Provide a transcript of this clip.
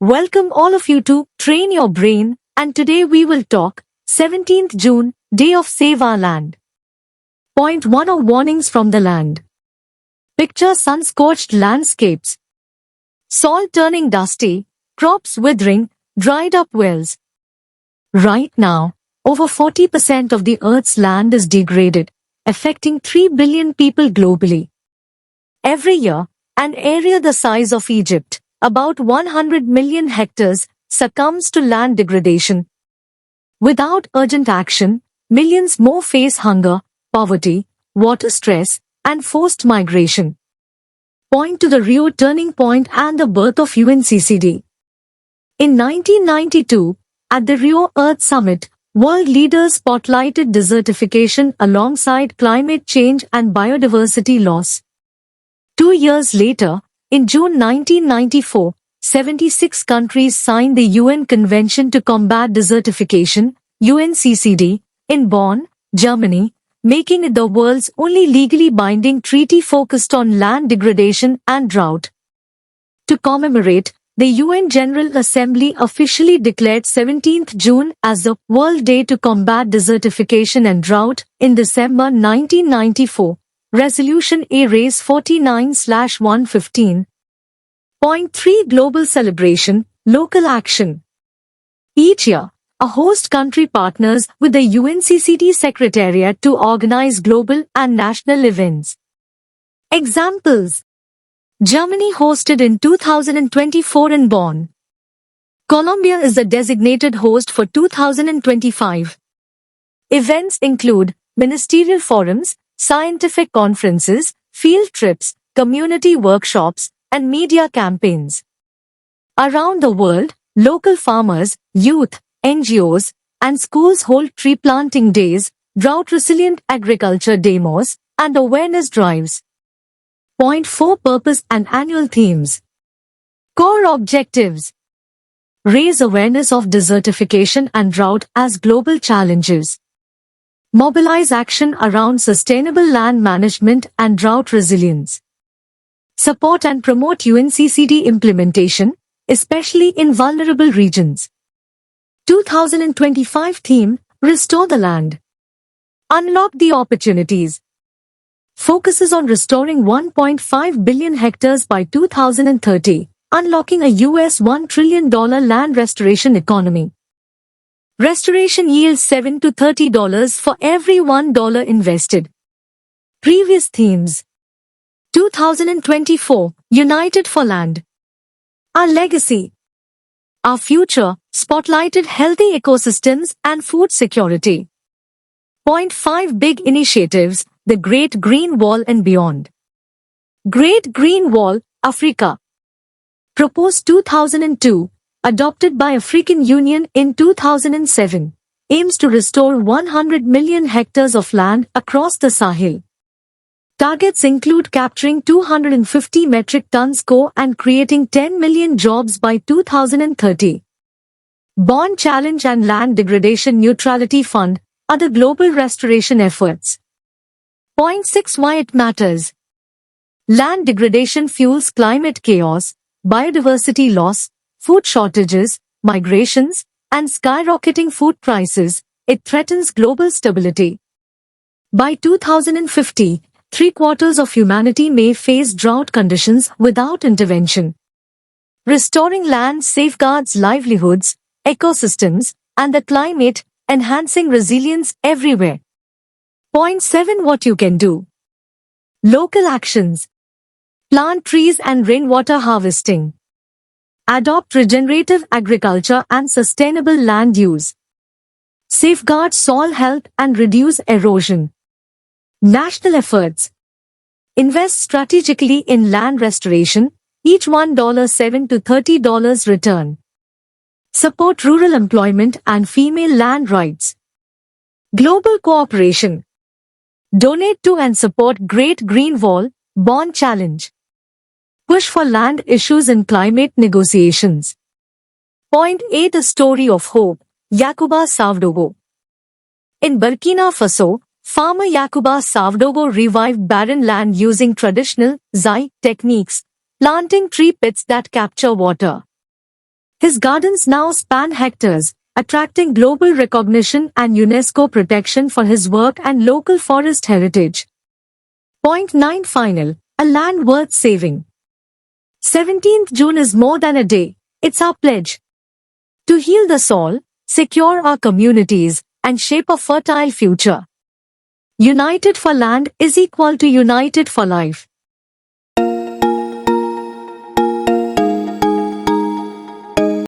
Welcome all of you to Train Your Brain, and today we will talk 17th June, Day of Save Our Land. Point 1 of Warnings from the Land. Picture sun-scorched landscapes. Soil turning dusty, crops withering, dried up wells. Right now, over 40% of the Earth's land is degraded, affecting 3 billion people globally. Every year, an area the size of Egypt, about 100 million hectares, succumbs to land degradation. Without urgent action, millions more face hunger, poverty, water stress, and forced migration. Point to the Rio turning point and the birth of UNCCD. In 1992, at the Rio Earth Summit, world leaders spotlighted desertification alongside climate change and biodiversity loss. 2 years later, in June 1994, 76 countries signed the UN Convention to Combat Desertification, UNCCD, in Bonn, Germany, making it the world's only legally binding treaty focused on land degradation and drought. To commemorate, the UN General Assembly officially declared 17th June as the World Day to Combat Desertification and Drought in December 1994. Resolution A-Race 49/115. Point 3 Global Celebration, Local Action. Each year, a host country partners with the UNCCD Secretariat to organize global and national events. Examples: Germany hosted in 2024 in Bonn. Colombia is the designated host for 2025. Events include ministerial forums, scientific conferences, field trips, community workshops, and media campaigns. Around the world, local farmers, youth, NGOs, and schools hold tree planting days, drought-resilient agriculture demos, and awareness drives. Point 4 Purpose and Annual Themes. Core Objectives. Raise awareness of desertification and drought as global challenges. Mobilize action around sustainable land management and drought resilience. Support and promote UNCCD implementation, especially in vulnerable regions. 2025 theme, Restore the Land. Unlock the Opportunities. Focuses on restoring 1.5 billion hectares by 2030, unlocking a $1 trillion land restoration economy. Restoration yields $7 to $30 for every $1 invested. Previous themes. 2024, United for Land. Our legacy. Our future, spotlighted healthy ecosystems and food security. Point 5 Big Initiatives, the Great Green Wall and beyond. Great Green Wall, Africa. Proposed 2002. Adopted by African Union in 2007, aims to restore 100 million hectares of land across the Sahel. Targets include capturing 250 metric tons CO and creating 10 million jobs by 2030. Bonn Challenge and Land Degradation Neutrality Fund are the global restoration efforts. Point 6 Why it matters. Land degradation fuels climate chaos, biodiversity loss, food shortages, migrations, and skyrocketing food prices. It threatens global stability. By 2050, 3/4 of humanity may face drought conditions without intervention. Restoring land safeguards livelihoods, ecosystems, and the climate, enhancing resilience everywhere. Point 7 What you can do. Local actions. Plant trees and rainwater harvesting. Adopt regenerative agriculture and sustainable land use. Safeguard soil health and reduce erosion. National efforts. Invest strategically in land restoration, each $1 $7 to $30 return. Support rural employment and female land rights. Global cooperation. Donate to and support Great Green Wall, Bonn Challenge. Push for land issues in climate negotiations. Point 8 A Story of Hope, Yakuba Savdogo. In Burkina Faso, farmer Yakuba Savdogo revived barren land using traditional Zai techniques, planting tree pits that capture water. His gardens now span hectares, attracting global recognition and UNESCO protection for his work and local forest heritage. Point 9 Final. A land worth saving. 17th June is more than a day, it's our pledge to heal the soil, secure our communities, and shape a fertile future. United for Land is equal to United for Life.